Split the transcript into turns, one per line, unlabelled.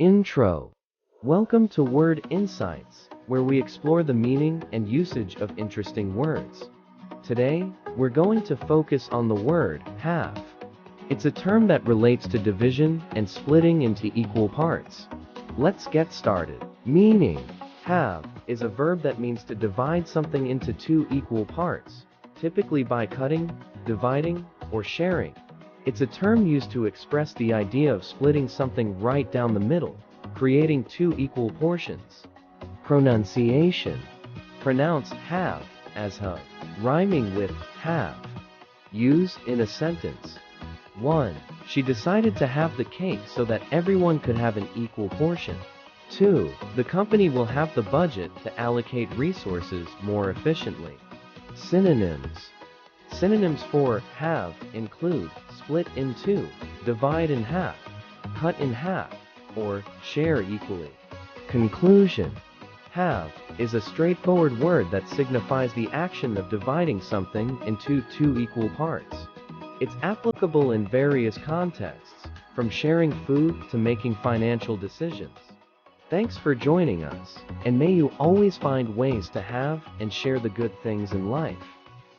Intro. Welcome to Word Insights, where we explore the meaning and usage of interesting words. Today, we're going to focus on the word halve. It's a term that relates to division and splitting into equal parts. Let's get started. Meaning. Halve is a verb that means to divide something into two equal parts, typically by cutting, dividing, or sharing. It's a term used to express the idea of splitting something right down the middle, creating two equal portions. Pronunciation. Pronounce halve as hɑːv, rhyming with have. Use in a sentence. 1. She decided to have the cake so that everyone could have an equal portion. 2. The company will have the budget to allocate resources more efficiently. Synonyms. Synonyms for halve include split in two, divide in half, cut in half, or share equally. Conclusion. Halve is a straightforward word that signifies the action of dividing something into two equal parts. It's applicable in various contexts, from sharing food to making financial decisions. Thanks for joining us, and may you always find ways to have and share the good things in life.